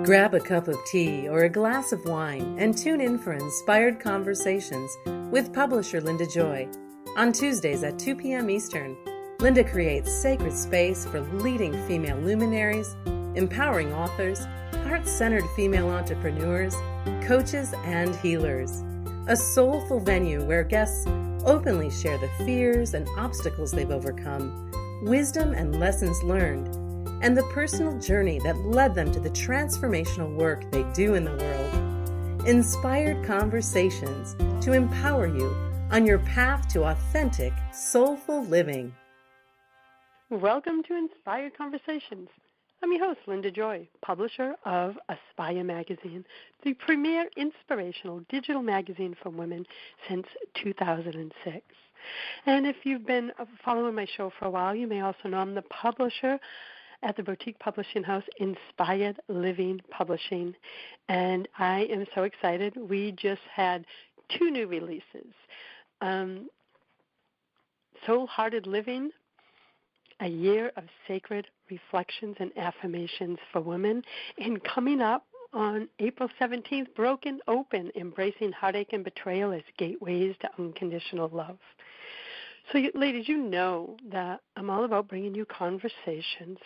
Grab a cup of tea or a glass of wine and tune in for Inspired Conversations with publisher Linda Joy. On Tuesdays at 2 p.m. Eastern, Linda creates sacred space for leading female luminaries, empowering authors, heart-centered female entrepreneurs, coaches, and healers. A soulful venue where guests openly share the fears and obstacles they've overcome, wisdom and lessons learned, and the personal journey that led them to the transformational work they do in the world. Inspired Conversations to empower you on your path to authentic, soulful living. Welcome to Inspired Conversations. I'm your host, Linda Joy, publisher of Aspire Magazine, the premier inspirational digital magazine for women since 2006. And if you've been following my show for a while, you may also know I'm the publisher at the boutique publishing house Inspired Living Publishing. And I am so excited. We just had 2 new releases. Soul-Hearted Living, a year of sacred reflections and affirmations for women. And coming up on April 17th, Broken Open, Embracing Heartache and Betrayal as Gateways to Unconditional Love. So, ladies, you know that I'm all about bringing you conversations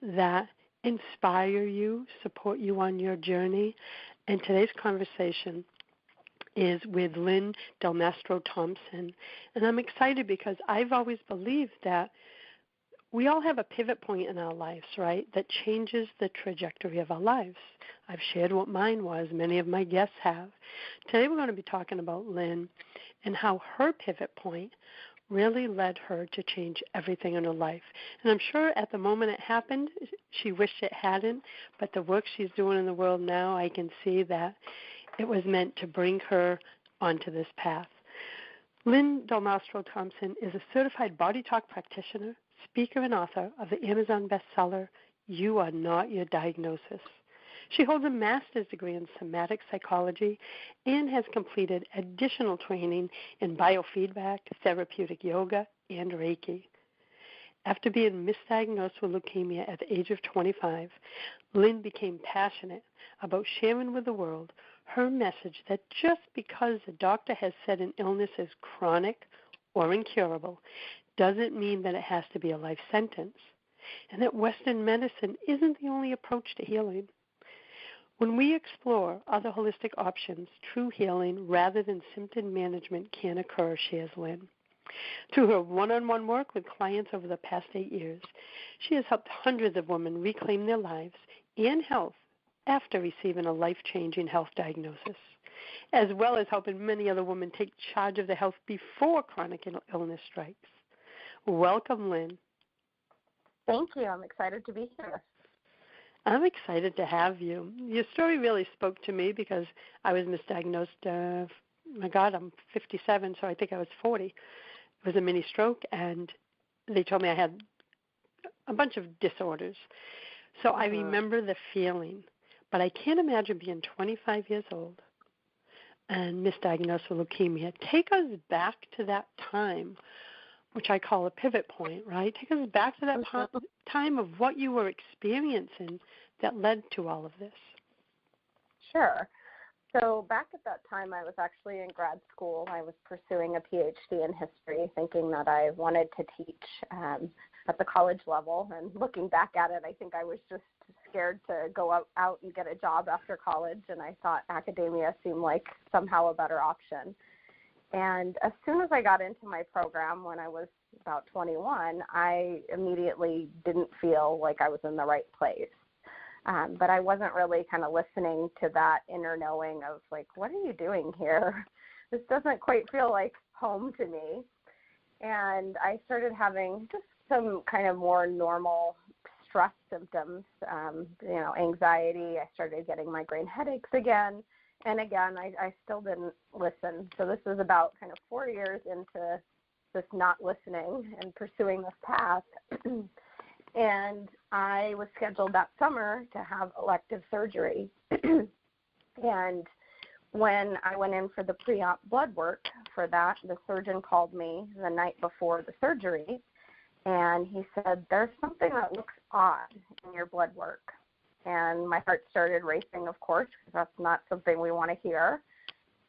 that inspire you, support you on your journey. And today's conversation is with Lyn Delmastro-Thomson. And I'm excited because I've always believed that we all have a pivot point in our lives, right, that changes the trajectory of our lives. I've shared what mine was. Many of my guests have. Today we're going to be talking about Lyn and how her pivot point really led her to change everything in her life. And I'm sure at the moment it happened, she wished it hadn't, but the work she's doing in the world now, I can see that it was meant to bring her onto this path. Lyn Delmastro-Thomson is a certified body talk practitioner, speaker, and author of the Amazon bestseller, You Are Not Your Diagnosis. She holds a master's degree in somatic psychology and has completed additional training in biofeedback, therapeutic yoga, and Reiki. After being misdiagnosed with leukemia at the age of 25, Lyn became passionate about sharing with the world her message that just because the doctor has said an illness is chronic or incurable doesn't mean that it has to be a life sentence, and that Western medicine isn't the only approach to healing. When we explore other holistic options, true healing rather than symptom management can occur, shares Lyn. Through her one-on-one work with clients over the past 8 years, she has helped hundreds of women reclaim their lives and health after receiving a life-changing health diagnosis, as well as helping many other women take charge of their health before chronic illness strikes. Welcome, Lyn. Thank you. I'm excited to be here. I'm excited to have you. Your story really spoke to me because I was misdiagnosed. My God, I'm 57, so I think I was 40. It was a mini stroke, and they told me I had a bunch of disorders. So I remember the feeling, but I can't imagine being 25 years old and misdiagnosed with leukemia. Take us back to that time, which I call a pivot point, right? Take us back to that time of what you were experiencing that led to all of this. Sure. So back at that time, I was actually in grad school. I was pursuing a PhD in history, thinking that I wanted to teach at the college level. And looking back at it, I think I was just scared to go out and get a job after college, and I thought academia seemed like somehow a better option. And as soon as I got into my program when I was about 21, I immediately didn't feel like I was in the right place. But I wasn't really kind of listening to that inner knowing of like, what are you doing here? This doesn't quite feel like home to me. And I started having just some kind of more normal stress symptoms, anxiety. I started getting migraine headaches again. And again, I still didn't listen. So this was about kind of 4 years into this not listening and pursuing this path. And I was scheduled that summer to have elective surgery. And when I went in for the pre-op blood work for that, the surgeon called me the night before the surgery, and he said, there's something that looks odd in your blood work. And my heart started racing, of course, because that's not something we want to hear.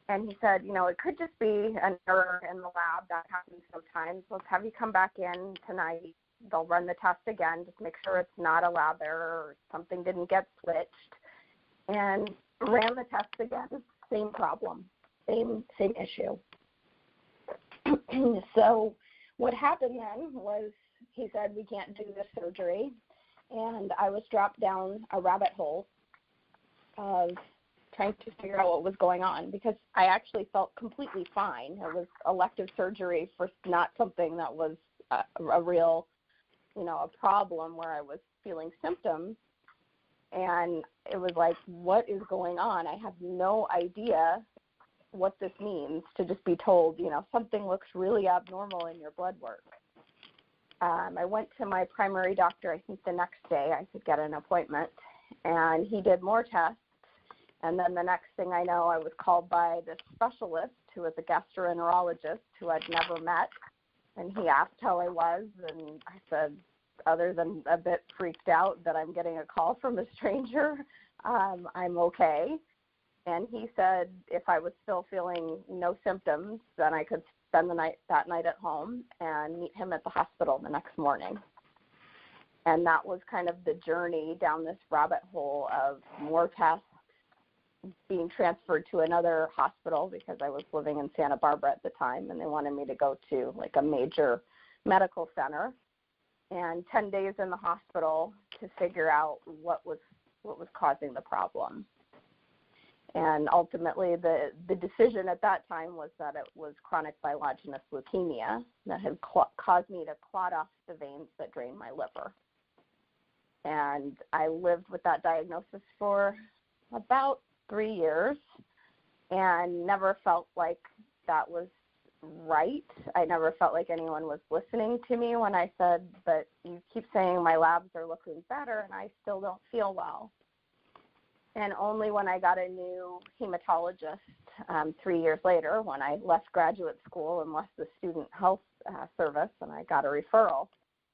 And he said, it could just be an error in the lab. That happens sometimes. Let's have you come back in tonight. They'll run the test again. Just make sure it's not a lab error or something didn't get switched. And ran the test again. Same problem, same issue. So what happened then was he said, we can't do this surgery. And I was dropped down a rabbit hole of trying to figure out what was going on, because I actually felt completely fine. It was elective surgery for not something that was a real, a problem where I was feeling symptoms. And it was like, what is going on? I have no idea what this means to just be told, something looks really abnormal in your blood work. I went to my primary doctor, I think the next day I could get an appointment, and he did more tests. And then the next thing I know, I was called by this specialist who was a gastroenterologist who I'd never met. And he asked how I was, and I said, other than a bit freaked out that I'm getting a call from a stranger, I'm okay. And he said if I was still feeling no symptoms, then I could spend that night at home and meet him at the hospital the next morning. And that was kind of the journey down this rabbit hole of more tests, being transferred to another hospital because I was living in Santa Barbara at the time, and they wanted me to go to like a major medical center, and 10 days in the hospital to figure out what was causing the problem. And ultimately, the decision at that time was that it was chronic bilogenic leukemia that had caused me to clot off the veins that drain my liver. And I lived with that diagnosis for about 3 years and never felt like that was right. I never felt like anyone was listening to me when I said, but you keep saying my labs are looking better and I still don't feel well. And only when I got a new hematologist 3 years later, when I left graduate school and left the student health service and I got a referral,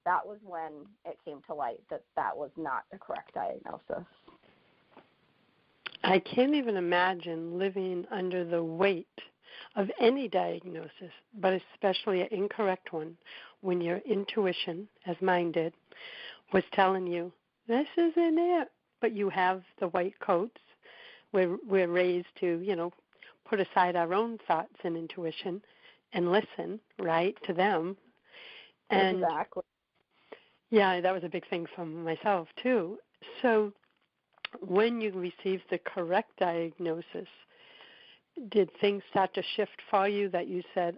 that was when it came to light that that was not the correct diagnosis. I can't even imagine living under the weight of any diagnosis, but especially an incorrect one, when your intuition, as mine did, was telling you, this isn't it. But you have the white coats. We're raised to, put aside our own thoughts and intuition and listen, right, to them. And exactly. Yeah, that was a big thing for myself, too. So when you received the correct diagnosis, did things start to shift for you that you said,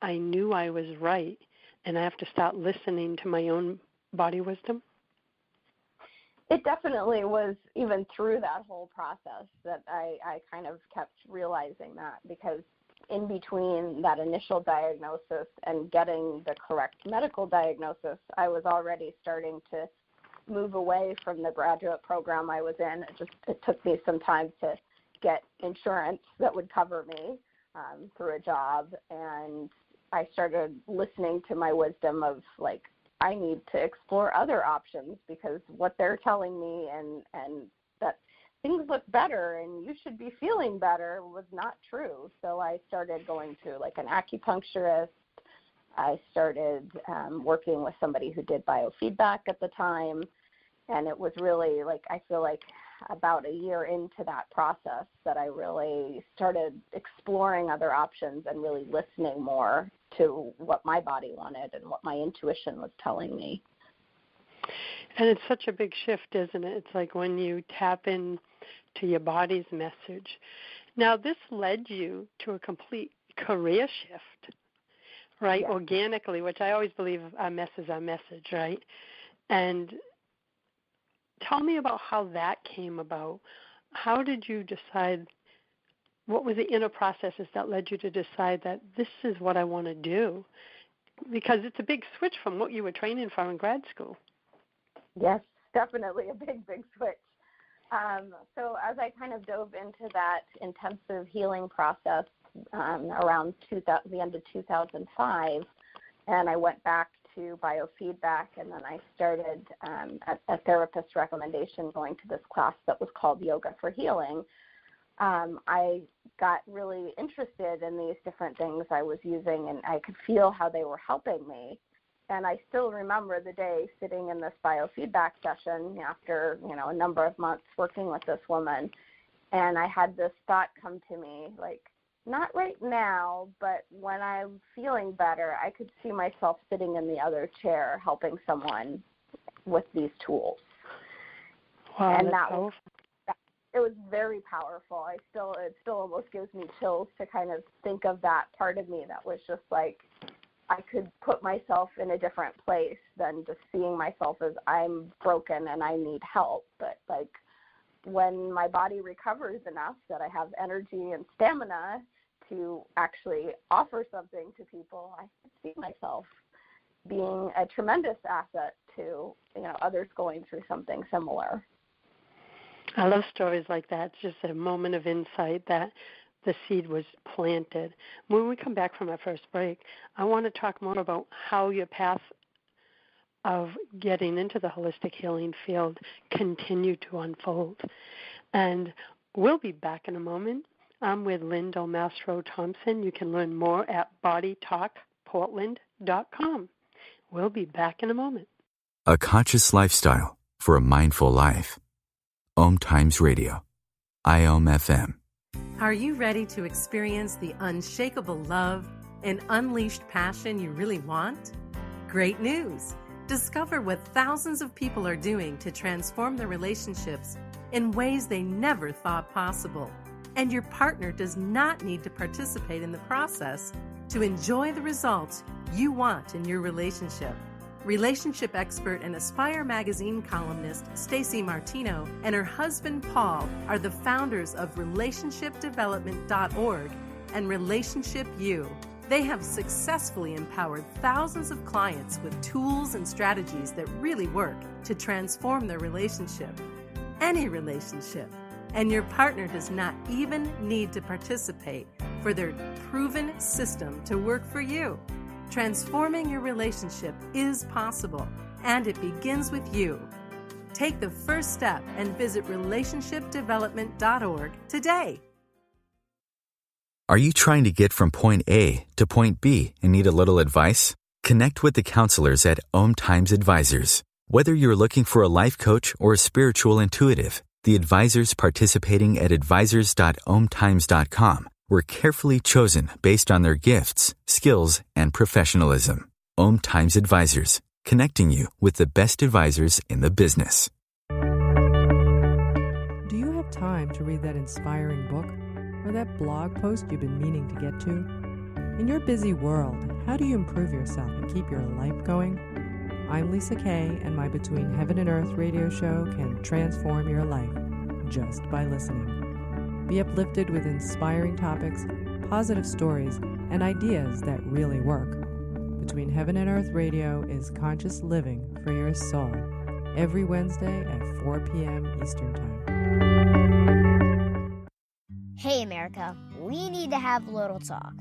I knew I was right, and I have to start listening to my own body wisdom? It definitely was, even through that whole process, that I kind of kept realizing that, because in between that initial diagnosis and getting the correct medical diagnosis, I was already starting to move away from the graduate program I was in. It took me some time to get insurance that would cover me through a job, and I started listening to my wisdom of, like, I need to explore other options, because what they're telling me and that things look better and you should be feeling better was not true. So I started going to like an acupuncturist. I started working with somebody who did biofeedback at the time. And it was really like, I feel like about a year into that process that I really started exploring other options and really listening more to what my body wanted and what my intuition was telling me. And it's such a big shift, isn't it? It's like when you tap in to your body's message. Now, this led you to a complete career shift, right? Yes. Organically, which I always believe our mess is our message, right? And tell me about how that came about. How did you decide, what were the inner processes that led you to decide that this is what I want to do? Because it's a big switch from what you were training for in grad school. Yes, definitely a big switch. So as I kind of dove into that intensive healing process around the end of 2005, and I went back to biofeedback, and then I started at a therapist's recommendation going to this class that was called Yoga for Healing. I got really interested in these different things I was using, and I could feel how they were helping me. And I still remember the day sitting in this biofeedback session after, a number of months working with this woman, and I had this thought come to me, like, not right now, but when I'm feeling better, I could see myself sitting in the other chair helping someone with these tools. Wow, and it was very powerful. It still almost gives me chills to kind of think of that part of me that was just like, I could put myself in a different place than just seeing myself as I'm broken and I need help. But like when my body recovers enough that I have energy and stamina to actually offer something to people, I could see myself being a tremendous asset to, others going through something similar. I love stories like that. It's just a moment of insight that the seed was planted. When we come back from our first break, I want to talk more about how your path of getting into the holistic healing field continued to unfold. And we'll be back in a moment. I'm with Lyn Delmastro-Thomson. You can learn more at bodytalkportland.com. We'll be back in a moment. A conscious lifestyle for a mindful life. OMTimes Radio. IOM FM. Are you ready to experience the unshakable love and unleashed passion you really want? Great news! Discover what thousands of people are doing to transform their relationships in ways they never thought possible. And your partner does not need to participate in the process to enjoy the results you want in your relationship. Relationship expert and Aspire magazine columnist Stacey Martino and her husband Paul are the founders of relationshipdevelopment.org and Relationship U. They have successfully empowered thousands of clients with tools and strategies that really work to transform their relationship. Any relationship. And your partner does not even need to participate for their proven system to work for you. Transforming your relationship is possible, and it begins with you. Take the first step and visit relationshipdevelopment.org today. Are you trying to get from point A to point B and need a little advice? Connect with the counselors at OMTimes Advisors. Whether you're looking for a life coach or a spiritual intuitive, the advisors participating at advisors.omtimes.com were carefully chosen based on their gifts, skills, and professionalism. OMTimes Advisors, connecting you with the best advisors in the business. Do you have time to read that inspiring book or that blog post you've been meaning to get to? In your busy world, how do you improve yourself and keep your life going? I'm Lisa Kay, and my Between Heaven and Earth radio show can transform your life just by listening. Be uplifted with inspiring topics, positive stories, and ideas that really work. Between Heaven and Earth Radio is conscious living for your soul, every Wednesday at 4 p.m. Eastern Time. Hey, America, we need to have a little talk.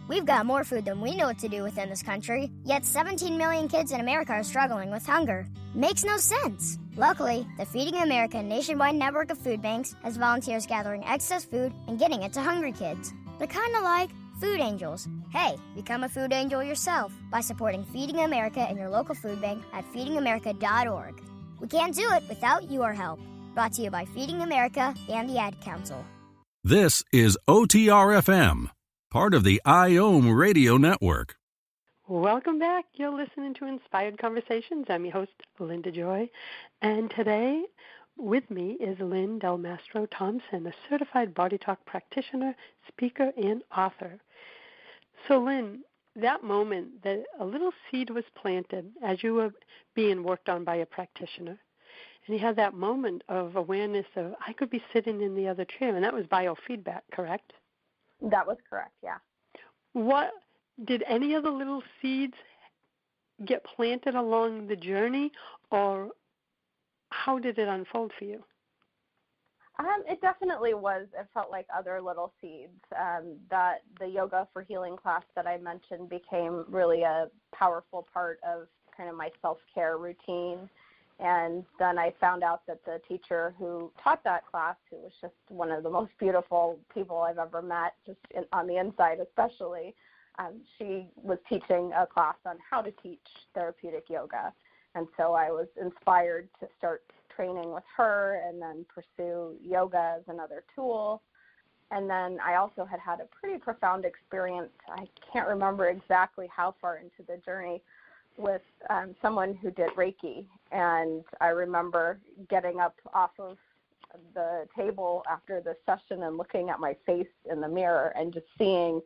We've got more food than we know what to do with in this country, yet 17 million kids in America are struggling with hunger. Makes no sense. Luckily, the Feeding America nationwide network of food banks has volunteers gathering excess food and getting it to hungry kids. They're kind of like food angels. Hey, become a food angel yourself by supporting Feeding America in your local food bank at feedingamerica.org. We can't do it without your help. Brought to you by Feeding America and the Ad Council. This is OTR-FM, part of the IOM Radio Network. Welcome back. You're listening to Inspired Conversations. I'm your host, Linda Joy. And today with me is Lyn Delmastro-Thomson, a certified body talk practitioner, speaker, and author. So, Lyn, that moment that a little seed was planted as you were being worked on by a practitioner, and you had that moment of awareness of, I could be sitting in the other chair, and that was biofeedback, correct? That was correct, yeah. What did any of the little seeds get planted along the journey, or how did it unfold for you? It definitely was. It felt like other little seeds. That the Yoga for Healing class that I mentioned became really a powerful part of kind of my self-care routine. And then I found out that the teacher who taught that class, who was just one of the most beautiful people I've ever met, just on the inside especially, she was teaching a class on how to teach therapeutic yoga. And so I was inspired to start training with her and then pursue yoga as another tool. And then I also had a pretty profound experience. I can't remember exactly how far into the journey, with someone who did Reiki. And I remember getting up off of the table after the session and looking at my face in the mirror and just seeing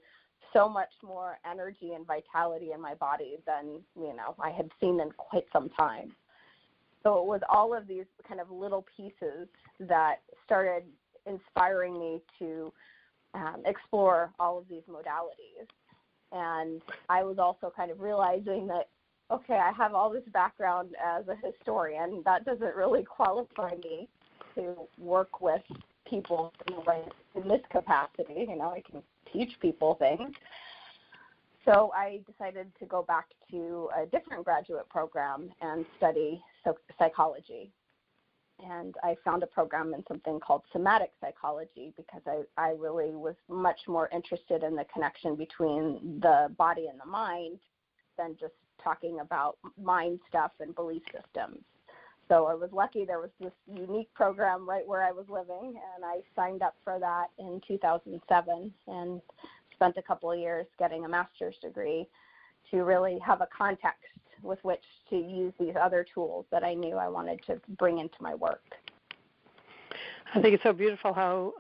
so much more energy and vitality in my body than, I had seen in quite some time. So it was all of these kind of little pieces that started inspiring me to explore all of these modalities. And I was also kind of realizing that, okay, I have all this background as a historian. That doesn't really qualify me to work with people in this capacity. I can teach people things. So I decided to go back to a different graduate program and study psychology. And I found a program in something called somatic psychology because I really was much more interested in the connection between the body and the mind than just talking about mind stuff and belief systems. So I was lucky there was this unique program right where I was living, and I signed up for that in 2007 and spent a couple of years getting a master's degree to really have a context with which to use these other tools that I knew I wanted to bring into my work. I think it's so beautiful how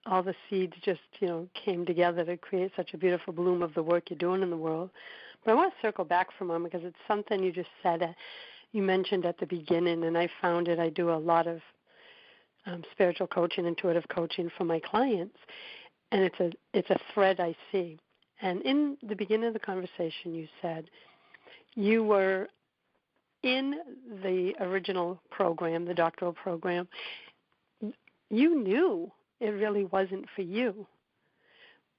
all the seeds just, came together to create such a beautiful bloom of the work you're doing in the world. But I want to circle back for a moment because it's something you just said, you mentioned at the beginning, and I found it. I do a lot of spiritual coaching, intuitive coaching for my clients, and it's a thread I see. And in the beginning of the conversation, you said you were in the original program, the doctoral program. You knew it really wasn't for you.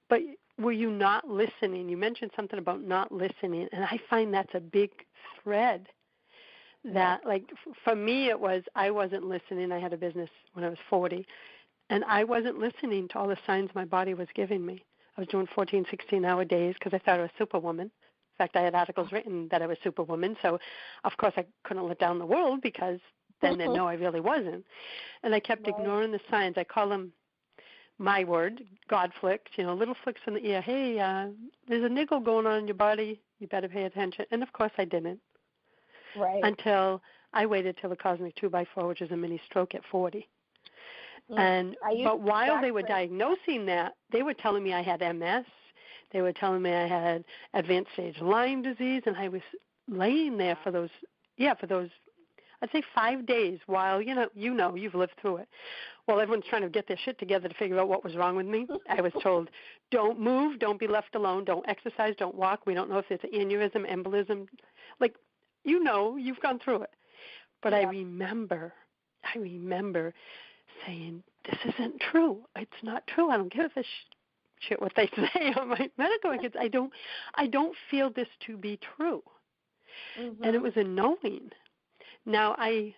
But were you not listening? You mentioned something about not listening, and I find that's a big thread. That, for me, it was I wasn't listening. I had a business when I was 40, and I wasn't listening to all the signs my body was giving me. I was doing 14, 16-hour days because I thought I was Superwoman. In fact, I had articles written that I was Superwoman, so of course I couldn't let down the world because then they'd know I really wasn't. And I kept ignoring the signs. I call them my word, God flicks, little flicks in the ear. Hey, there's a niggle going on in your body. You better pay attention. And, of course, I didn't. Right. Until I waited till the cosmic 2x4, which is a mini stroke at 40. But while they were diagnosing that, they were telling me I had MS. They were telling me I had advanced stage Lyme disease, and I was laying there for those, I'd say 5 days while, you've lived through it. While everyone's trying to get their shit together to figure out what was wrong with me, I was told, don't move, don't be left alone, don't exercise, don't walk. We don't know if it's an aneurysm, embolism. You've gone through it. But yeah. I remember saying, this isn't true. It's not true. I don't give a shit what they say on my medical records. I don't feel this to be true. Mm-hmm. And it was a knowing. Now, I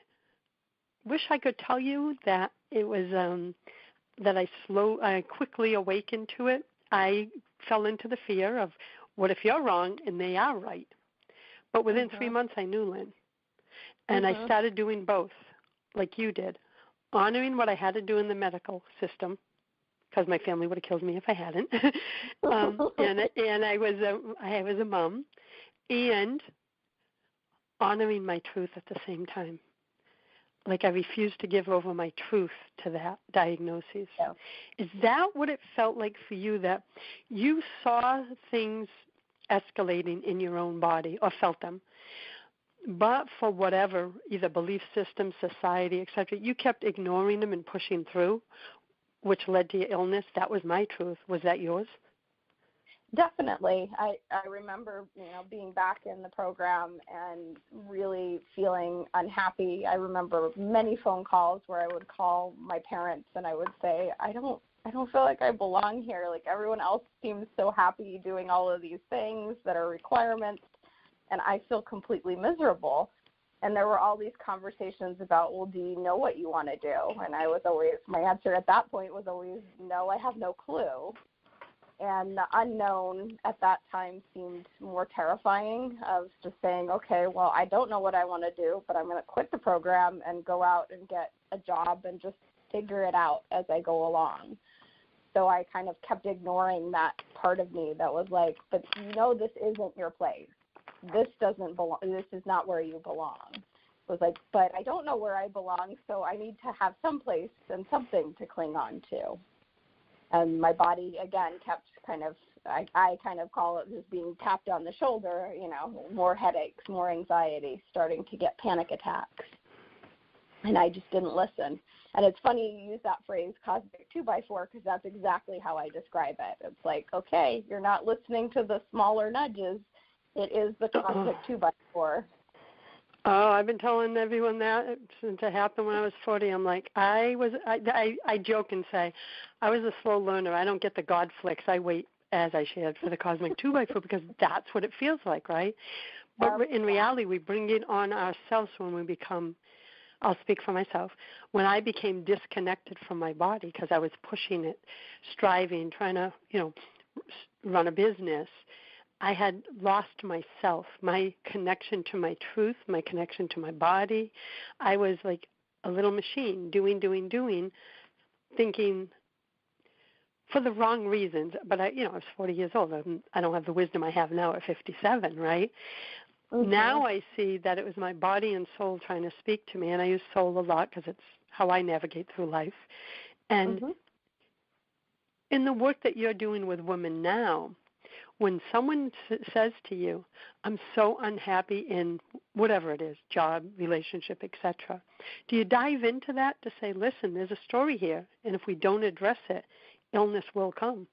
wish I could tell you that it was that I quickly awakened to it. I fell into the fear of, what if you're wrong and they are right? But within 3 months, I knew Lyn. And I started doing both, like you did, honoring what I had to do in the medical system, because my family would have killed me if I hadn't. And I was a mom, and honoring my truth at the same time. Like I refused to give over my truth to that diagnosis. Yeah. Is that what it felt like for you, that you saw things escalating in your own body or felt them, but for whatever, either belief system, society, etc., you kept ignoring them and pushing through, which led to your illness? That was my truth. Was that yours? Definitely. I remember, being back in the program and really feeling unhappy. I remember many phone calls where I would call my parents and I would say, I don't feel like I belong here. Like everyone else seems so happy doing all of these things that are requirements, and I feel completely miserable. And there were all these conversations about, well, do you know what you want to do? And my answer at that point was always, no, I have no clue. And the unknown at that time seemed more terrifying, of just saying, okay, well, I don't know what I want to do, but I'm going to quit the program and go out and get a job and just figure it out as I go along. So I kind of kept ignoring that part of me that was like, but this isn't your place. This doesn't belong. This is not where you belong. It was like, but I don't know where I belong, so I need to have some place and something to cling on to. And my body, again, kept I kind of call it just being tapped on the shoulder, more headaches, more anxiety, starting to get panic attacks. And I just didn't listen. And it's funny you use that phrase, cosmic 2x4, because that's exactly how I describe it. It's like, okay, you're not listening to the smaller nudges. It is the cosmic 2x4. Oh, I've been telling everyone that since it happened when I was 40. I'm like, I joke and say, I was a slow learner. I don't get the God flicks. I wait, as I shared, for the cosmic 2x4 because that's what it feels like, right? But in reality, we bring it on ourselves when we become, I'll speak for myself, when I became disconnected from my body because I was pushing it, striving, trying to, run a business. I had lost myself, my connection to my truth, my connection to my body. I was like a little machine, doing, thinking for the wrong reasons. But I was 40 years old. I don't have the wisdom I have now at 57, right? Mm-hmm. Now I see that it was my body and soul trying to speak to me, and I use soul a lot because it's how I navigate through life. And in the work that you're doing with women now, when someone says to you, I'm so unhappy in whatever it is, job, relationship, etc., do you dive into that to say, listen, there's a story here, and if we don't address it, illness will come?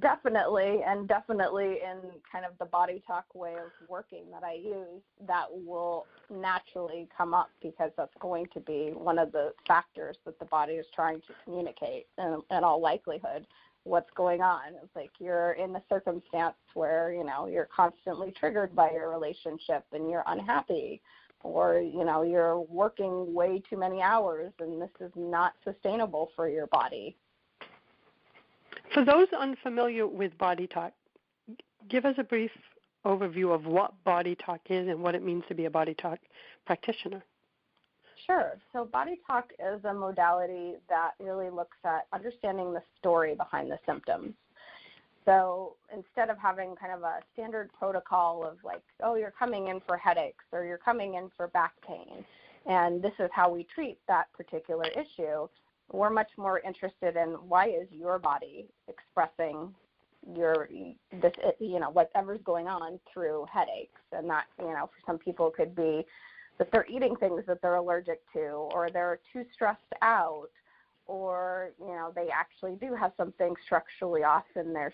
Definitely, and definitely in kind of the body talk way of working that I use, that will naturally come up because that's going to be one of the factors that the body is trying to communicate in all likelihood. What's going on. It's like you're in a circumstance where, you're constantly triggered by your relationship and you're unhappy, or, you're working way too many hours and this is not sustainable for your body. For those unfamiliar with body talk, give us a brief overview of what body talk is and what it means to be a body talk practitioner. Sure. So body talk is a modality that really looks at understanding the story behind the symptoms. So instead of having kind of a standard protocol of like, oh, you're coming in for headaches or you're coming in for back pain, and this is how we treat that particular issue, we're much more interested in why is your body expressing whatever's going on through headaches. And that, for some people could be that they're eating things that they're allergic to, or they're too stressed out, or they actually do have something structurally off in their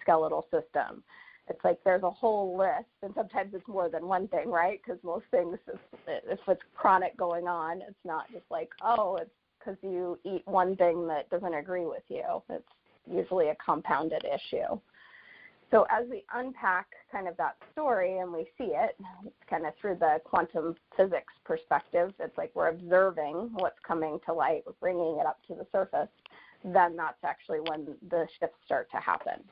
skeletal system. It's like there's a whole list, and sometimes it's more than one thing, right? Because most things, if it's chronic going on, it's not just like, oh, it's because you eat one thing that doesn't agree with you. It's usually a compounded issue. So as we unpack kind of that story and we see it kind of through the quantum physics perspective, it's like we're observing what's coming to light, we're bringing it up to the surface, then that's actually when the shifts start to happen.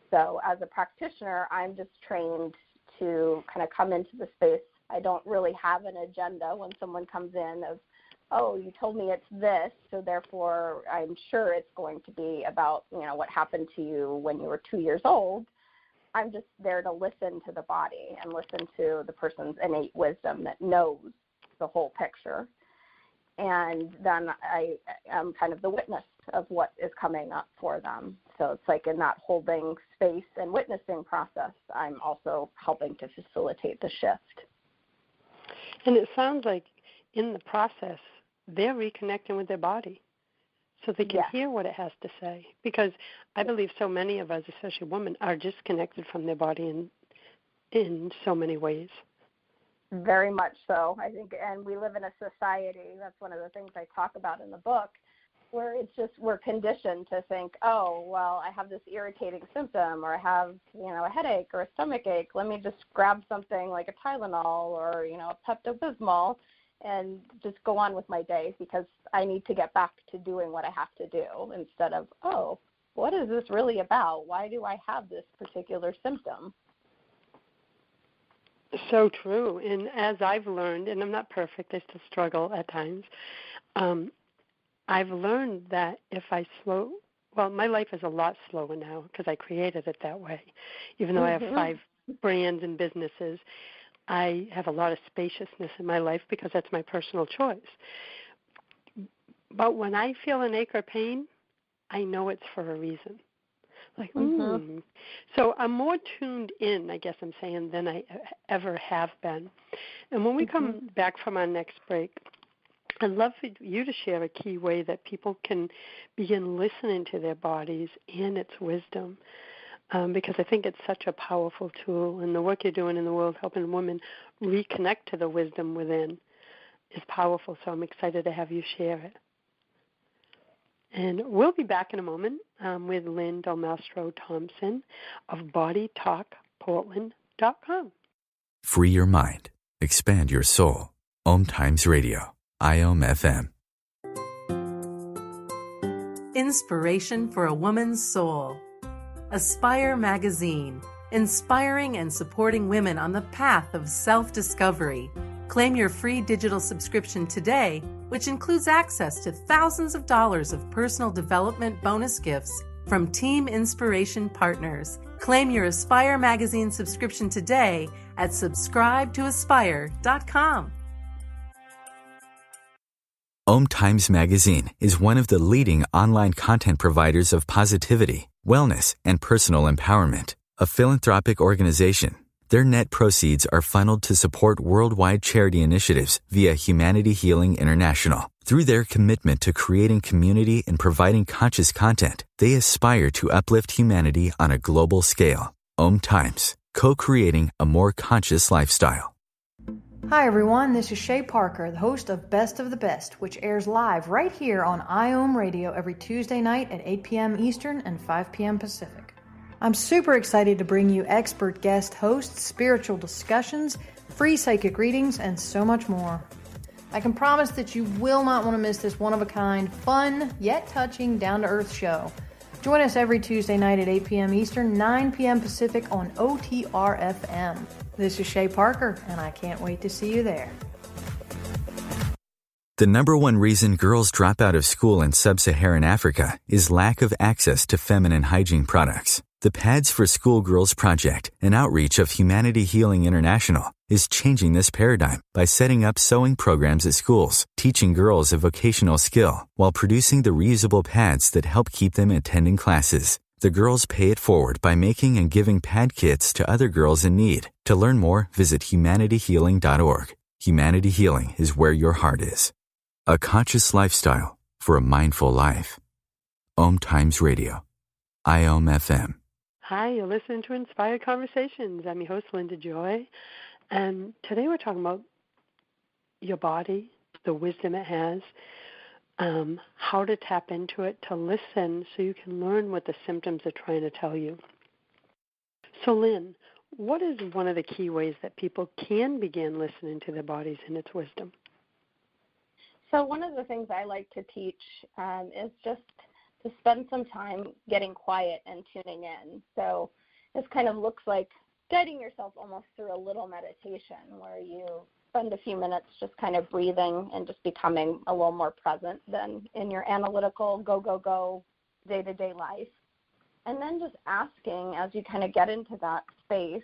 So as a practitioner, I'm just trained to kind of come into the space. I don't really have an agenda when someone comes in of, oh, you told me it's this, so therefore I'm sure it's going to be about, what happened to you when you were 2 years old. I'm just there to listen to the body and listen to the person's innate wisdom that knows the whole picture. And then I am kind of the witness of what is coming up for them. So it's like in that holding space and witnessing process, I'm also helping to facilitate the shift. And it sounds like in the process, they're reconnecting with their body so they can hear what it has to say. Because I believe so many of us, especially women, are disconnected from their body in so many ways. Very much so, I think. And we live in a society, that's one of the things I talk about in the book, where it's just we're conditioned to think, oh, well, I have this irritating symptom, or I have, a headache or a stomach ache. Let me just grab something like a Tylenol or, a Pepto-Bismol and just go on with my day because I need to get back to doing what I have to do, instead of, oh, what is this really about? Why do I have this particular symptom? So true. And as I've learned, and I'm not perfect, I still struggle at times, I've learned that if I my life is a lot slower now because I created it that way. Even though I have 5 brands and businesses, I have a lot of spaciousness in my life because that's my personal choice. But when I feel an ache or pain, I know it's for a reason. Like, So I'm more tuned in, I guess I'm saying, than I ever have been. And when we come back from our next break, I'd love for you to share a key way that people can begin listening to their bodies and its wisdom, because I think it's such a powerful tool, and the work you're doing in the world helping women reconnect to the wisdom within is powerful, so I'm excited to have you share it. And we'll be back in a moment with Lyn Delmastro-Thomson of BodyTalkPortland.com. Free your mind. Expand your soul. OMTimes Radio. IOM FM. Inspiration for a woman's soul. Aspire Magazine, inspiring and supporting women on the path of self-discovery. Claim your free digital subscription today, which includes access to thousands of dollars of personal development bonus gifts from Team Inspiration partners. Claim your Aspire Magazine subscription today at subscribetoaspire.com. OMTimes Magazine is one of the leading online content providers of positivity, wellness, and personal empowerment. A philanthropic organization, their net proceeds are funneled to support worldwide charity initiatives via Humanity Healing International. Through their commitment to creating community and providing conscious content, they aspire to uplift humanity on a global scale. OMTimes, co-creating a more conscious lifestyle. Hi everyone, this is Shay Parker, the host of Best of the Best, which airs live right here on IOM Radio every Tuesday night at 8 p.m. Eastern and 5 p.m. Pacific. I'm super excited to bring you expert guest hosts, spiritual discussions, free psychic readings, and so much more. I can promise that you will not want to miss this one-of-a-kind, fun, yet touching, down-to-earth show. Join us every Tuesday night at 8 p.m. Eastern, 9 p.m. Pacific on OTR-FM. This is Shay Parker, and I can't wait to see you there. The number one reason girls drop out of school in sub-Saharan Africa is lack of access to feminine hygiene products. The Pads for Schoolgirls Project, an outreach of Humanity Healing International, is changing this paradigm by setting up sewing programs at schools, teaching girls a vocational skill, while producing the reusable pads that help keep them attending classes. The girls pay it forward by making and giving pad kits to other girls in need. To learn more, visit humanityhealing.org. Humanity Healing is where your heart is. A conscious lifestyle for a mindful life. OMTimes Radio. IOM FM. Hi, you're listening to Inspired Conversations. I'm your host, Linda Joy. And today we're talking about your body, the wisdom it has, how to tap into it, to listen so you can learn what the symptoms are trying to tell you. So, Lyn, what is one of the key ways that people can begin listening to their bodies and its wisdom? So one of the things I like to teach is just to spend some time getting quiet and tuning in. So this kind of looks like guiding yourself almost through a little meditation where you spend a few minutes just kind of breathing and just becoming a little more present than in your analytical go, day-to-day life. And then just asking, as you kind of get into that space,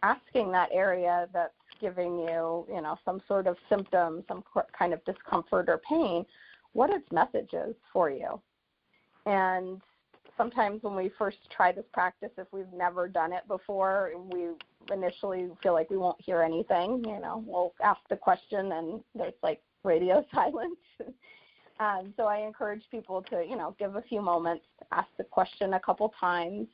asking that area that's giving you, some sort of symptom, some kind of discomfort or pain, what its message is for you. And sometimes when we first try this practice, if we've never done it before, we initially feel like we won't hear anything. We'll ask the question and there's like radio silence. So I encourage people to, give a few moments, ask the question a couple times.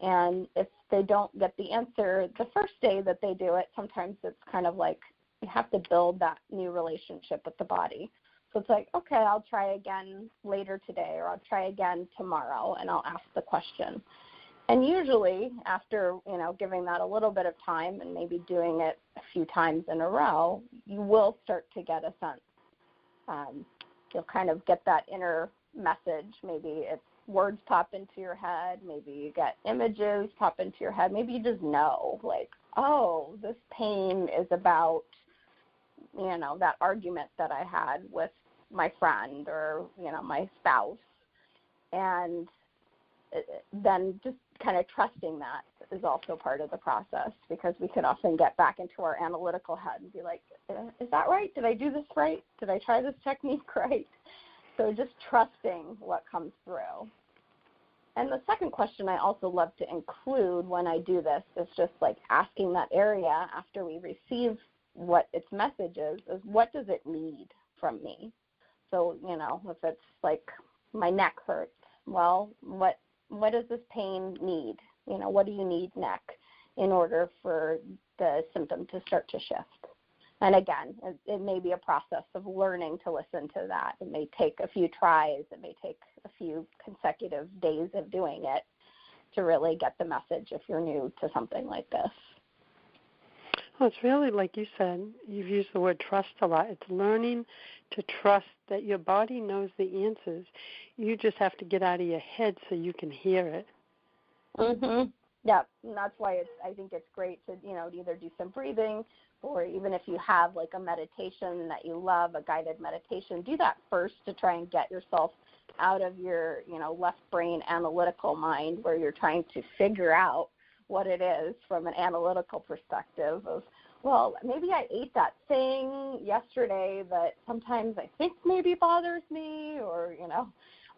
And if they don't get the answer the first day that they do it, sometimes it's kind of like you have to build that new relationship with the body. So it's like, okay, I'll try again later today, or I'll try again tomorrow, and I'll ask the question. And usually after, giving that a little bit of time and maybe doing it a few times in a row, you will start to get a sense. You'll kind of get that inner message. Maybe it's words pop into your head. Maybe you get images pop into your head. Maybe you just know, like, oh, this pain is about, that argument that I had with my friend or, my spouse. And then just kind of trusting that is also part of the process, because we can often get back into our analytical head and be like, is that right? Did I do this right? Did I try this technique right? So just trusting what comes through. And the second question I also love to include when I do this is just like asking that area after we receive what its message is what does it need from me? So, if it's like my neck hurts, well, what does this pain need? What do you need, neck, in order for the symptom to start to shift? And again, it may be a process of learning to listen to that. It may take a few tries. It may take a few consecutive days of doing it to really get the message if you're new to something like this. Well, it's really, like you said, you've used the word trust a lot. It's learning to trust that your body knows the answers. You just have to get out of your head so you can hear it. Mhm. Yeah, and that's why I think it's great to, either do some breathing, or even if you have like a meditation that you love, a guided meditation, do that first to try and get yourself out of your, left brain analytical mind where you're trying to figure out what it is from an analytical perspective of, well, maybe I ate that thing yesterday that sometimes I think maybe bothers me, or,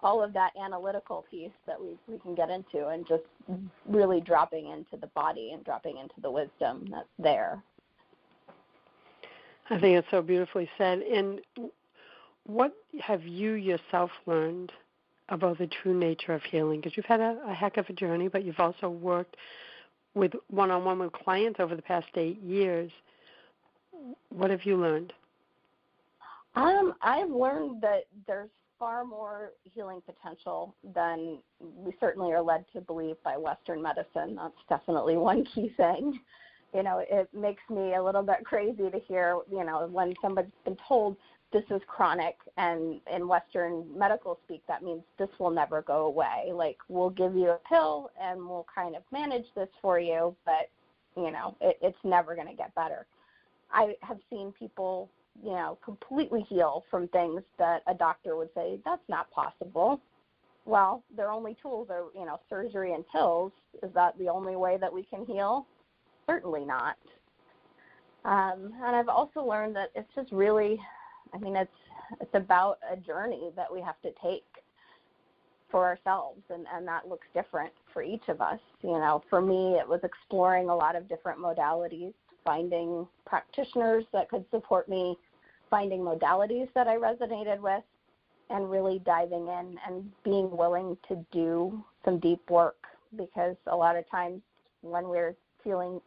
all of that analytical piece that we can get into, and just really dropping into the body and dropping into the wisdom that's there. I think it's so beautifully said. And what have you yourself learned about the true nature of healing? Because you've had a heck of a journey, but you've also worked with one-on-one with clients over the past 8 years. What have you learned? I've learned that there's far more healing potential than we certainly are led to believe by Western medicine. That's definitely one key thing. It makes me a little bit crazy to hear, when somebody's been told this is chronic, and in Western medical speak, that means this will never go away. Like, we'll give you a pill and we'll kind of manage this for you, but, it's never going to get better. I have seen people, completely heal from things that a doctor would say, that's not possible. Well, their only tools are, surgery and pills. Is that the only way that we can heal? Certainly not. And I've also learned that it's just really, it's about a journey that we have to take for ourselves, and that looks different for each of us. For me, it was exploring a lot of different modalities, finding practitioners that could support me, finding modalities that I resonated with, and really diving in and being willing to do some deep work, because a lot of times when we're feeling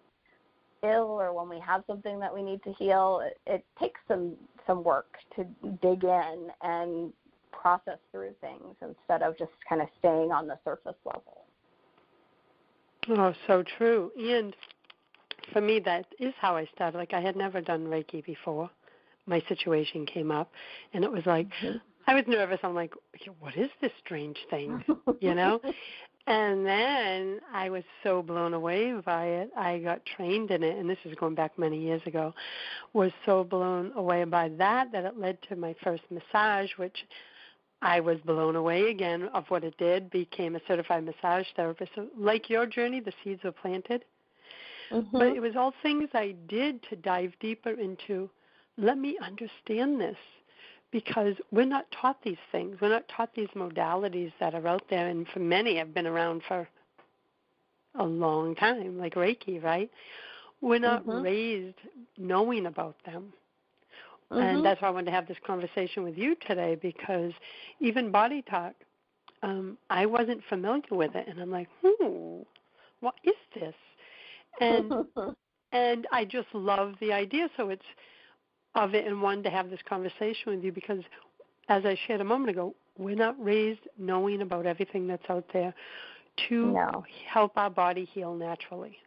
ill or when we have something that we need to heal, it takes some work to dig in and process through things instead of just kind of staying on the surface level. Oh, so true. And for me, that is how I started. Like, I had never done Reiki before. My situation came up, and it was like, I was nervous. I'm like, what is this strange thing, And then I was so blown away by it. I got trained in it, and this is going back many years ago, was so blown away by that it led to my first massage, which I was blown away again of what it did, became a certified massage therapist. So like your journey, the seeds were planted. Mm-hmm. But it was all things I did to dive deeper into, let me understand this. Because we're not taught these things. We're not taught these modalities that are out there, and for many have been around for a long time, like Reiki, right? We're not raised knowing about them. And that's why I wanted to have this conversation with you today, because even body talk, I wasn't familiar with it. And I'm like, what is this? And and I just love the idea. So it's of it, and wanted to have this conversation with you, because as I shared a moment ago, we're not raised knowing about everything that's out there to help our body heal naturally.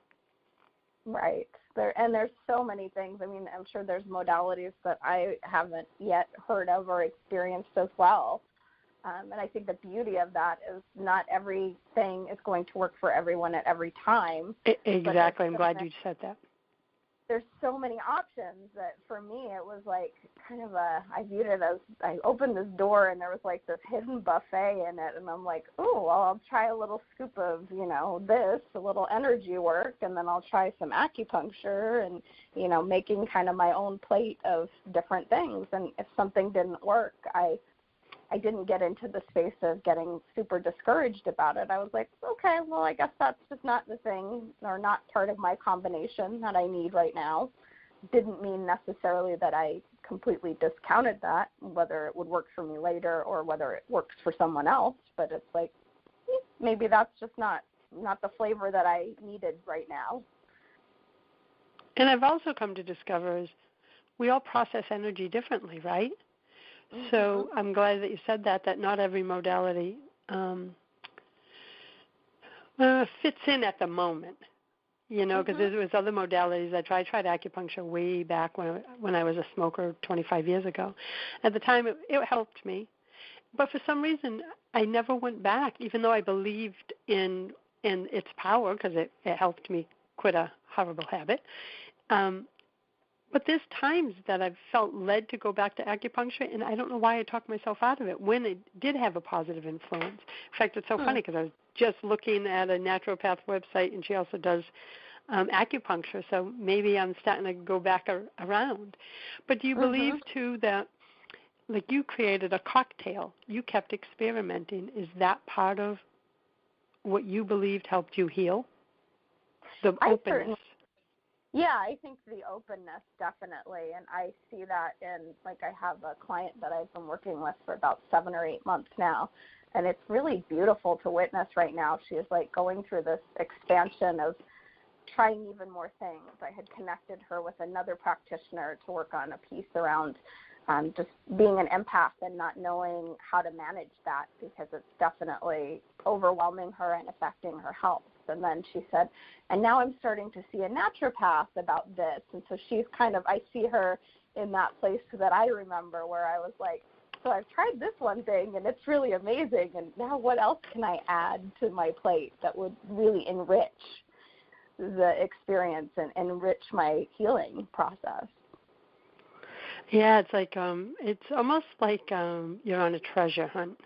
Right. There's so many things. I mean, I'm sure there's modalities that I haven't yet heard of or experienced as well. And I think the beauty of that is not everything is going to work for everyone at every time. Exactly. I'm glad you said that. There's so many options that for me it was like kind of I viewed it as I opened this door and there was like this hidden buffet in it, and I'm like, oh, well, I'll try a little scoop of, a little energy work, and then I'll try some acupuncture and, making kind of my own plate of different things. And if something didn't work, I didn't get into the space of getting super discouraged about it. I was like, okay, well, I guess that's just not the thing or not part of my combination that I need right now. Didn't mean necessarily that I completely discounted that, whether it would work for me later or whether it works for someone else. But it's like, maybe that's just not the flavor that I needed right now. And I've also come to discover is we all process energy differently, right? So I'm glad that you said that not every modality fits in at the moment, because there was other modalities I tried. I tried acupuncture way back when I was a smoker 25 years ago. At the time, it helped me. But for some reason, I never went back, even though I believed in its power, because it helped me quit a horrible habit. But there's times that I've felt led to go back to acupuncture, and I don't know why I talked myself out of it when it did have a positive influence. In fact, it's so funny because I was just looking at a naturopath website, and she also does acupuncture, so maybe I'm starting to go back around. But do you believe, too, that, like, you created a cocktail, you kept experimenting? Is that part of what you believed helped you heal? The openness. Yeah, I think the openness, definitely. And I see that in, like, I have a client that I've been working with for about 7 or 8 months now. And it's really beautiful to witness right now. She is, like, going through this expansion of trying even more things. I had connected her with another practitioner to work on a piece around just being an empath and not knowing how to manage that, because it's definitely overwhelming her and affecting her health. And then she said, and now I'm starting to see a naturopath about this. And so she's I see her in that place that I remember where I was like, so I've tried this one thing and it's really amazing. And now what else can I add to my plate that would really enrich the experience and enrich my healing process? Yeah, it's like it's almost like you're on a treasure hunt,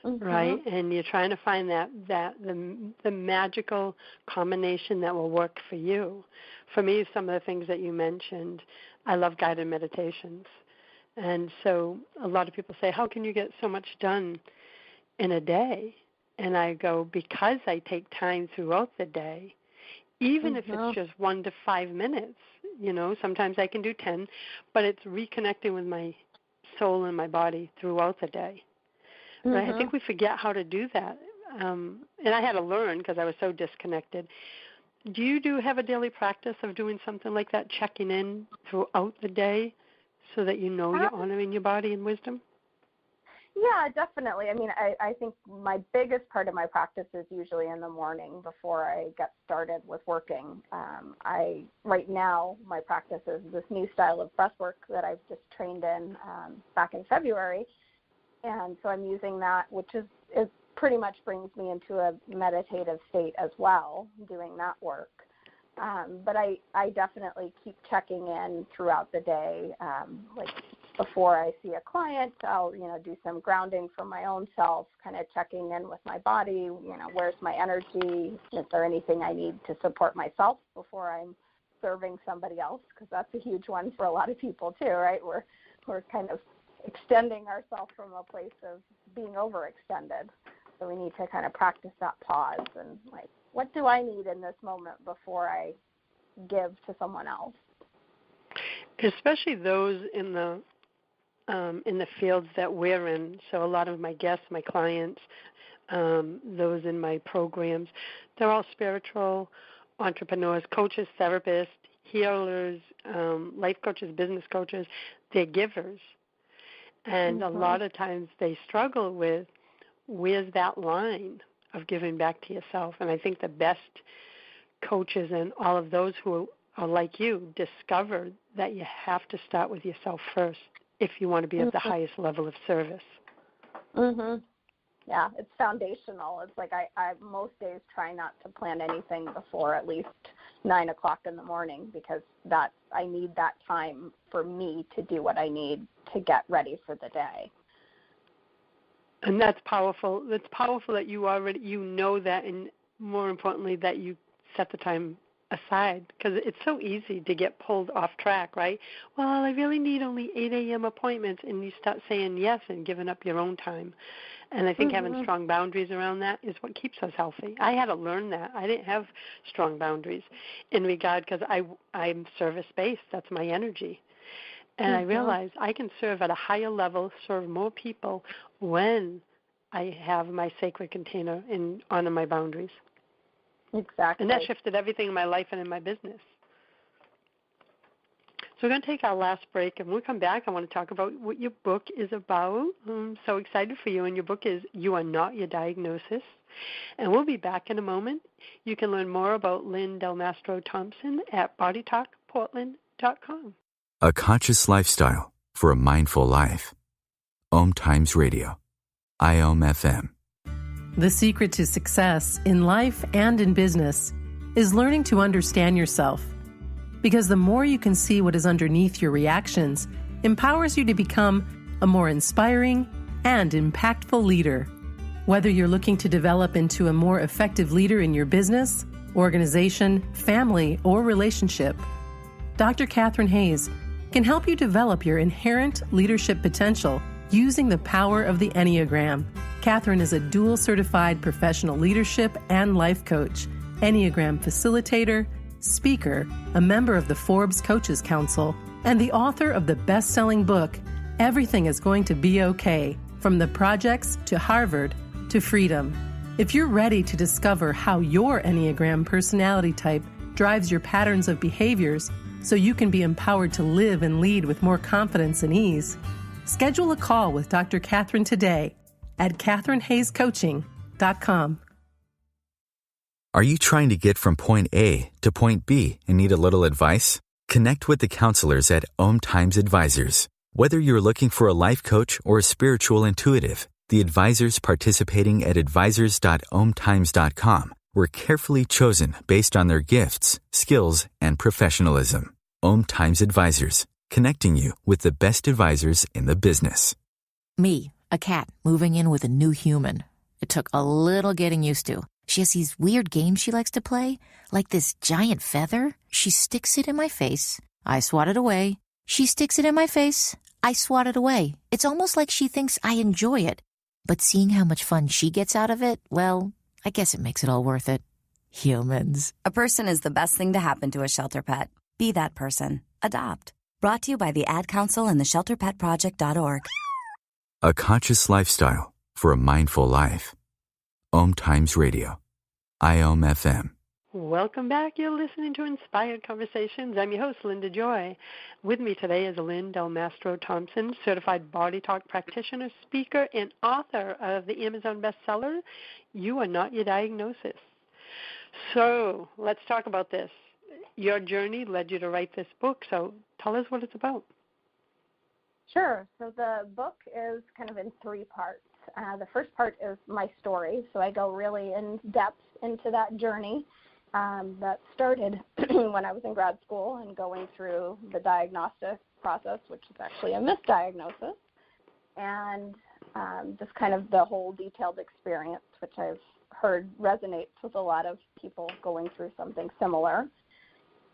right? And you're trying to find the magical combination that will work for you. For me, some of the things that you mentioned, I love guided meditations, and so a lot of people say, "How can you get so much done in a day?" And I go, because I take time throughout the day, even if it's just 1 to 5 minutes. Sometimes I can do 10, but it's reconnecting with my soul and my body throughout the day. Right? I think we forget how to do that. And I had to learn because I was so disconnected. Do you have a daily practice of doing something like that, checking in throughout the day so that you're honoring your body and wisdom? Yeah, definitely. I mean, I think my biggest part of my practice is usually in the morning before I get started with working. Right now, my practice is this new style of breath work that I've just trained in back in February. And so I'm using that, which is pretty much brings me into a meditative state as well, doing that work. But I definitely keep checking in throughout the day. Like before I see a client, I'll, do some grounding for my own self, kind of checking in with my body, where's my energy? Is there anything I need to support myself before I'm serving somebody else? Because that's a huge one for a lot of people too, right? We're kind of extending ourselves from a place of being overextended. So we need to kind of practice that pause and like, what do I need in this moment before I give to someone else? Especially those in the fields that we're in. So a lot of my guests, my clients, those in my programs, they're all spiritual entrepreneurs, coaches, therapists, healers, life coaches, business coaches. They're givers. And a lot of times they struggle with, where's that line of giving back to yourself? And I think the best coaches and all of those who are like you discover that you have to start with yourself first if you want to be at the highest level of service. Yeah, it's foundational. It's like I most days try not to plan anything before at least 9 o'clock in the morning, because I need that time for me to do what I need to get ready for the day. And that's powerful. It's powerful that you know that, and more importantly, that you set the time aside, because it's so easy to get pulled off track, right? Well, I really need only 8 a.m. appointments, and you start saying yes and giving up your own time. And I think having strong boundaries around that is what keeps us healthy. I had to learn that. I didn't have strong boundaries in regard, because I'm service-based. That's my energy. And I realized I can serve at a higher level, serve more people when I have my sacred container and honor my boundaries. Exactly. And that shifted everything in my life and in my business. So we're going to take our last break, and when we come back, I want to talk about what your book is about. I'm so excited for you, and your book is You Are Not Your Diagnosis. And we'll be back in a moment. You can learn more about Lyn Delmastro-Thomson at bodytalkportland.com. A conscious lifestyle for a mindful life. OMTimes Radio. IOM FM. The secret to success in life and in business is learning to understand yourself. Because the more you can see what is underneath your reactions empowers you to become a more inspiring and impactful leader. Whether you're looking to develop into a more effective leader in your business, organization, family, or relationship, Dr. Catherine Hayes can help you develop your inherent leadership potential using the power of the Enneagram. Catherine is a dual-certified professional leadership and life coach, Enneagram facilitator, speaker, a member of the Forbes Coaches Council, and the author of the best-selling book, Everything is Going to Be Okay, From the Projects to Harvard to Freedom. If you're ready to discover how your Enneagram personality type drives your patterns of behaviors so you can be empowered to live and lead with more confidence and ease, schedule a call with Dr. Catherine today at CatherineHayesCoaching.com. Are you trying to get from point A to point B and need a little advice? Connect with the counselors at OMTimes Advisors. Whether you're looking for a life coach or a spiritual intuitive, the advisors participating at advisors.omtimes.com were carefully chosen based on their gifts, skills, and professionalism. OMTimes Advisors, connecting you with the best advisors in the business. Me, a cat, moving in with a new human. It took a little getting used to. She has these weird games she likes to play, like this giant feather. She sticks it in my face. I swat it away. She sticks it in my face. I swat it away. It's almost like she thinks I enjoy it. But seeing how much fun she gets out of it, well, I guess it makes it all worth it. Humans. A person is the best thing to happen to a shelter pet. Be that person. Adopt. Brought to you by the Ad Council and the ShelterPetProject.org. A conscious lifestyle for a mindful life. OMTimes Radio. IOM FM. Welcome back. You're listening to Inspired Conversations. I'm your host, Linda Joy. With me today is Lyn Delmastro-Thomson, certified body talk practitioner, speaker, and author of the Amazon bestseller, You Are Not Your Diagnosis. So let's talk about this. Your journey led you to write this book, so tell us what it's about. Sure. So the book is kind of in 3 parts. The first part is my story, so I go really in depth into that journey that started when I was in grad school and going through the diagnostic process, which is actually a misdiagnosis, and just kind of the whole detailed experience, which I've heard resonates with a lot of people going through something similar.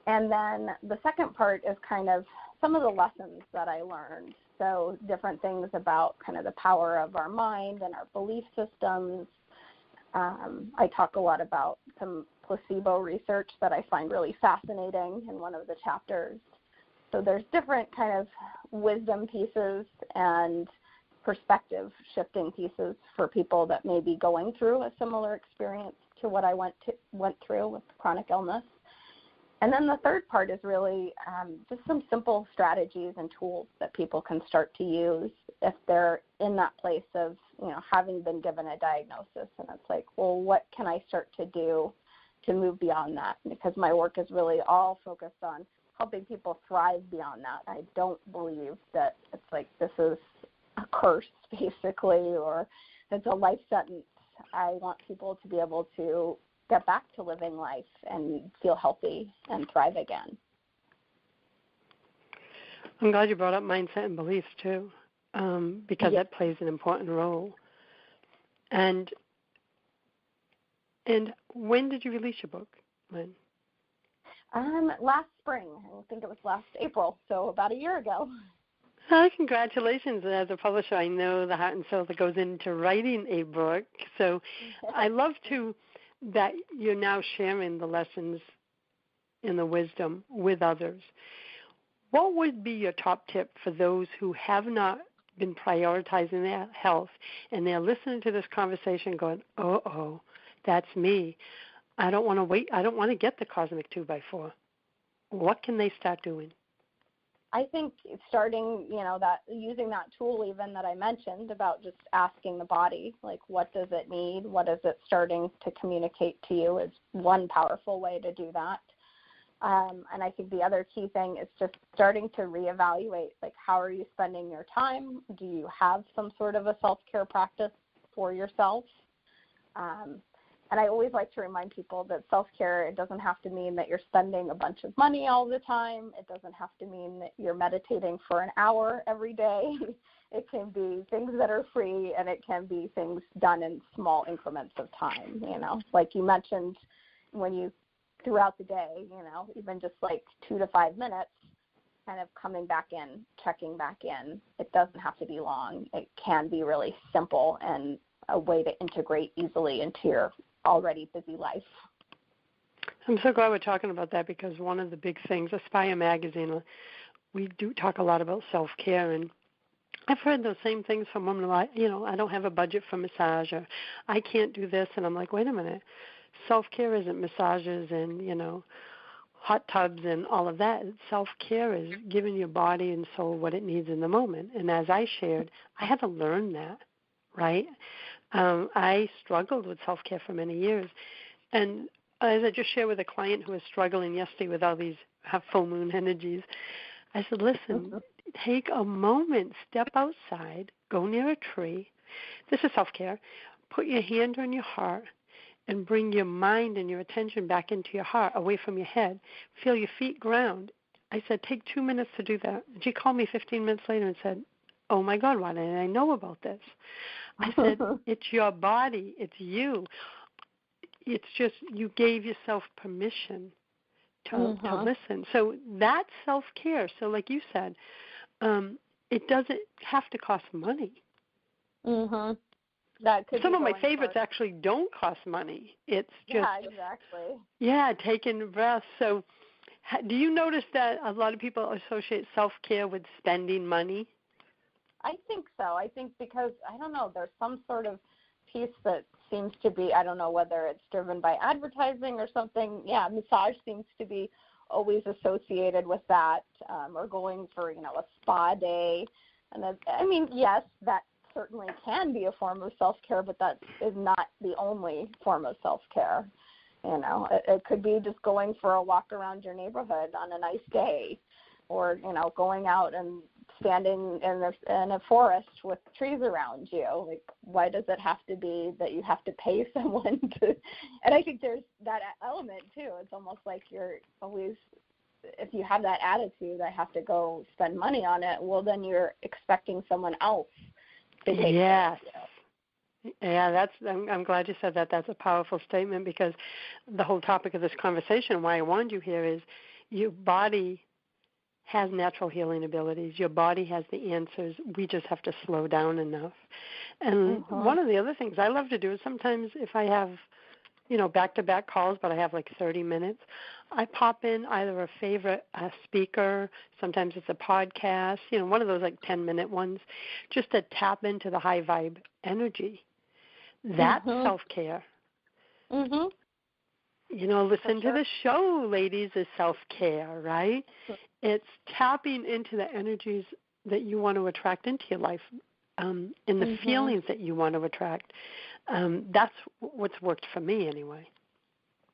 And then the second part is kind of some of the lessons that I learned. So different things about kind of the power of our mind and our belief systems. I talk a lot about some placebo research that I find really fascinating in one of the chapters. So there's different kind of wisdom pieces and perspective shifting pieces for people that may be going through a similar experience to what I went through with chronic illness. And then the third part is really just some simple strategies and tools that people can start to use if they're in that place of, having been given a diagnosis. And it's like, well, what can I start to do to move beyond that? Because my work is really all focused on helping people thrive beyond that. I don't believe that it's like this is a curse, basically, or it's a life sentence. I want people to be able to get back to living life and feel healthy and thrive again. I'm glad you brought up mindset and beliefs, too, because that plays an important role. And when did you release your book, Lyn? Last spring. I think it was last April, so about a year ago. Congratulations. As a publisher, I know the heart and soul that goes into writing a book. So I love that you're now sharing the lessons and the wisdom with others. What would be your top tip for those who have not been prioritizing their health and they're listening to this conversation going, oh, that's me. I don't want to wait. I don't want to get the cosmic 2x4. What can they start doing? I think starting, using that tool even that I mentioned about just asking the body, like, what does it need? What is it starting to communicate to you is one powerful way to do that. And I think the other key thing is just starting to reevaluate, like, how are you spending your time? Do you have some sort of a self-care practice for yourself? And I always like to remind people that self-care, it doesn't have to mean that you're spending a bunch of money all the time. It doesn't have to mean that you're meditating for an hour every day. It can be things that are free, and it can be things done in small increments of time, Like you mentioned, when you, throughout the day, even just like 2 to 5 minutes, kind of coming back in, checking back in. It doesn't have to be long. It can be really simple and a way to integrate easily into your already busy life. I'm so glad we're talking about that, because one of the big things, Aspire magazine, we do talk a lot about self-care, and I've heard those same things from women like, I don't have a budget for massage, or I can't do this, and I'm like, wait a minute, self-care isn't massages and, hot tubs and all of that. Self-care is giving your body and soul what it needs in the moment, and as I shared, I had to learn that, right? I struggled with self-care for many years. And as I just shared with a client who was struggling yesterday with all these full moon energies, I said, listen, take a moment, step outside, go near a tree. This is self-care. Put your hand on your heart and bring your mind and your attention back into your heart, away from your head. Feel your feet ground. I said, take 2 minutes to do that. And she called me 15 minutes later and said, oh, my God, why didn't I know about this? I said, it's your body. It's you. It's just you gave yourself permission to listen. So that's self-care. So like you said, it doesn't have to cost money. That could Some of my favorites actually don't cost money. It's just taking breaths. So do you notice that a lot of people associate self-care with spending money? I think so. I think because, I don't know, there's some sort of piece that seems to be, I don't know whether it's driven by advertising or something. Yeah, massage seems to be always associated with that, or going for, a spa day. And yes, that certainly can be a form of self-care, but that is not the only form of self-care. It could be just going for a walk around your neighborhood on a nice day, or, going out and standing in a forest with trees around you. Like, why does it have to be that you have to pay someone to? And I think there's that element too. It's almost like you're always, if you have that attitude, I have to go spend money on it, well, then you're expecting someone else to take care of you. Yeah, I'm glad you said that. That's a powerful statement, because the whole topic of this conversation, why I wanted you here, is your body has natural healing abilities. Your body has the answers. We just have to slow down enough. And one of the other things I love to do is sometimes if I have, back-to-back calls, but I have like 30 minutes, I pop in either a favorite speaker, sometimes it's a podcast, one of those like 10-minute ones, just to tap into the high vibe energy. That's self-care. Listen to the show, ladies, is self-care, right? It's tapping into the energies that you want to attract into your life, and the feelings that you want to attract. That's what's worked for me anyway.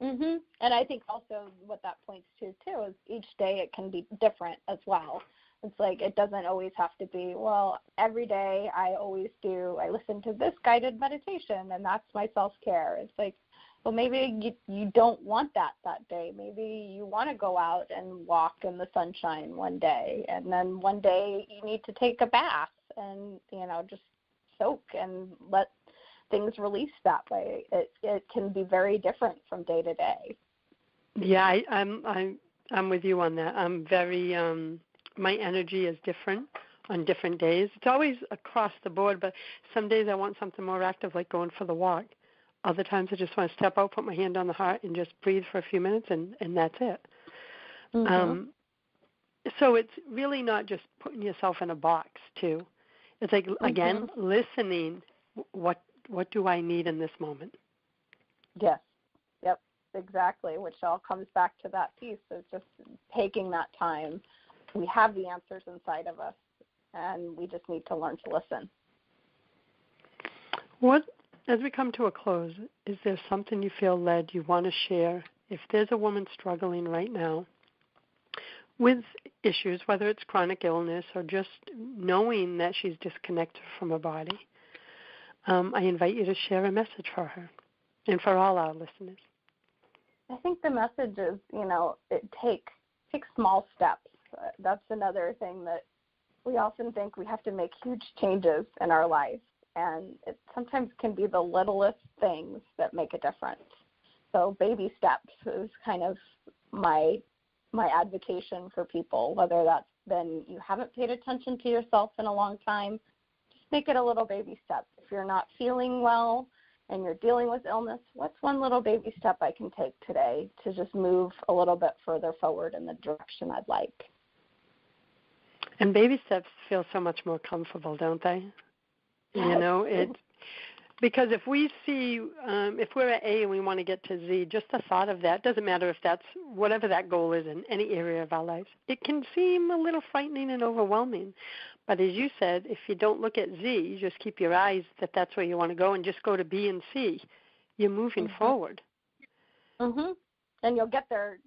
And I think also what that points to, too, is each day it can be different as well. It's like it doesn't always have to be, well, every day I listen to this guided meditation, and that's my self-care. It's like, well, maybe you don't want that day. Maybe you want to go out and walk in the sunshine one day, and then one day you need to take a bath and, just soak and let things release that way. It can be very different from day to day. Yeah, I'm with you on that. I'm very my energy is different on different days. It's always across the board, but some days I want something more active, like going for the walk. Other times I just want to step out, put my hand on the heart, and just breathe for a few minutes, and that's it. So it's really not just putting yourself in a box, too. It's like, again, listening. What do I need in this moment? Yes. Yep, exactly, which all comes back to that piece of just taking that time. We have the answers inside of us, and we just need to learn to listen. As we come to a close, is there something you feel led you want to share? If there's a woman struggling right now with issues, whether it's chronic illness or just knowing that she's disconnected from her body, I invite you to share a message for her and for all our listeners. I think the message is, it take small steps. That's another thing that we often think we have to make huge changes in our life. And it sometimes can be the littlest things that make a difference. So baby steps is kind of my advocation for people, whether that's been you haven't paid attention to yourself in a long time, just make it a little baby step. If you're not feeling well and you're dealing with illness, what's one little baby step I can take today to just move a little bit further forward in the direction I'd like? And baby steps feel so much more comfortable, don't they? It's because if we see, if we're at A and we want to get to Z, just the thought of that, doesn't matter if that's whatever that goal is in any area of our lives, it can seem a little frightening and overwhelming. But as you said, if you don't look at Z, you just keep your eyes that's where you want to go and just go to B and C, you're moving forward. And you'll get there,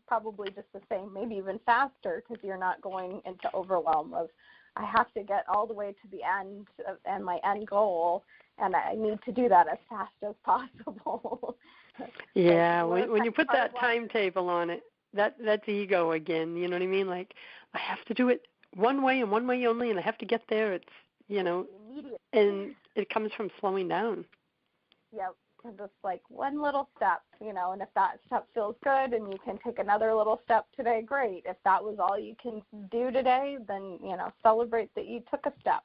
probably just the same, maybe even faster, because you're not going into overwhelm of, I have to get all the way to the end and my end goal, and I need to do that as fast as possible. Yeah, when you put that timetable on it, that's ego again, you know what I mean? Like, I have to do it one way and one way only, and I have to get there. It's, and it comes from slowing down. Yep. And just like one little step, and if that step feels good and you can take another little step today, great. If that was all you can do today, then, celebrate that you took a step.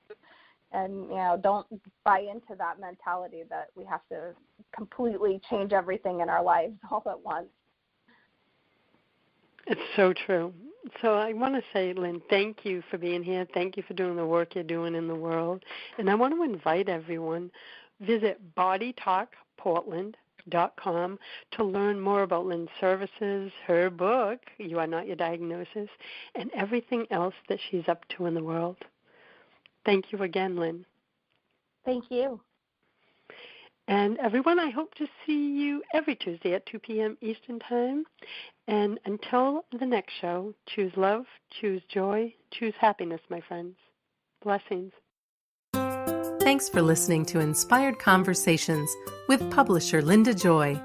And, don't buy into that mentality that we have to completely change everything in our lives all at once. It's so true. So I want to say, Lyn, thank you for being here. Thank you for doing the work you're doing in the world. And I want to invite everyone, visit bodytalkportland.com to learn more about Lyn's services, her book, You Are Not Your Diagnosis, and everything else that she's up to in the world. Thank you again, Lyn. Thank you. And everyone, I hope to see you every Tuesday at 2 p.m. Eastern Time. And until the next show, choose love, choose joy, choose happiness, my friends. Blessings. Thanks for listening to Inspired Conversations with publisher Linda Joy.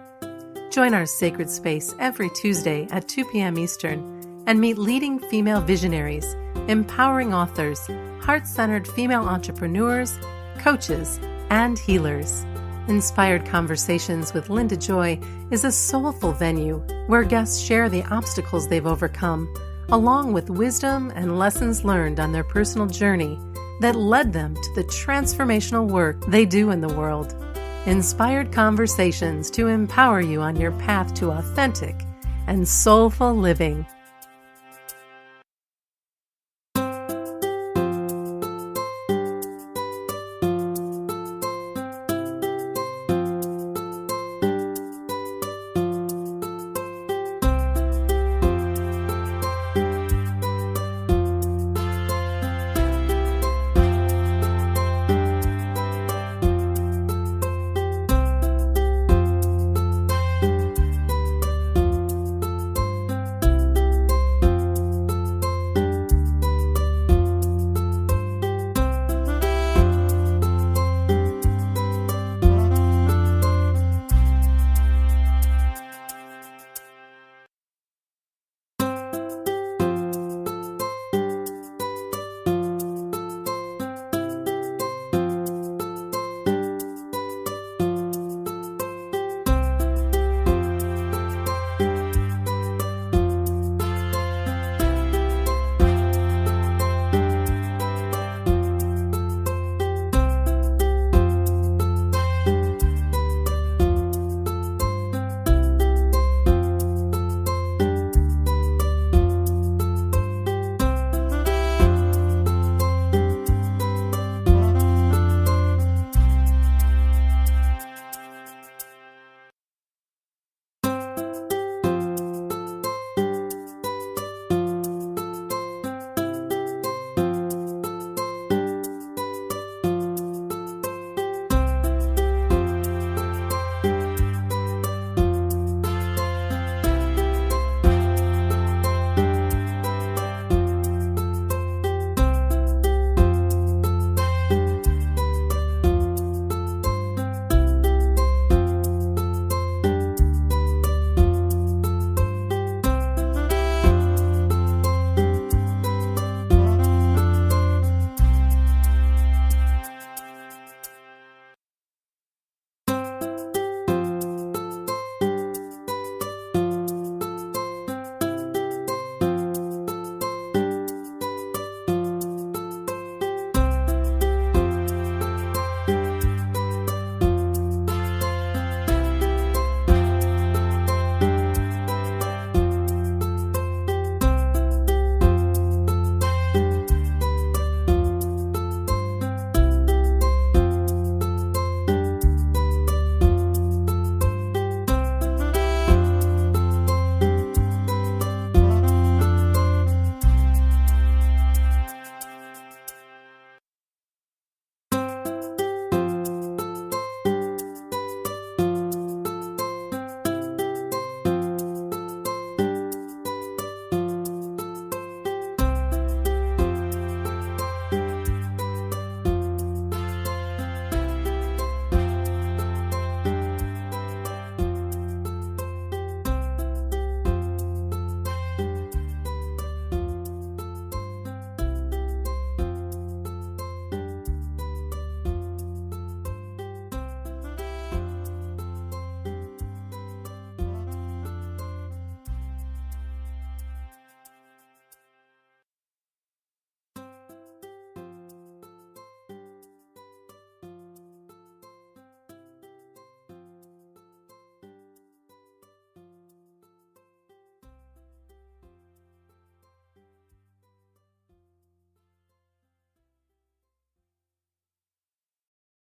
Join our sacred space every Tuesday at 2 p.m. Eastern and meet leading female visionaries, empowering authors, heart-centered female entrepreneurs, coaches, and healers. Inspired Conversations with Linda Joy is a soulful venue where guests share the obstacles they've overcome, along with wisdom and lessons learned on their personal journey that led them to the transformational work they do in the world. Inspired Conversations to empower you on your path to authentic and soulful living.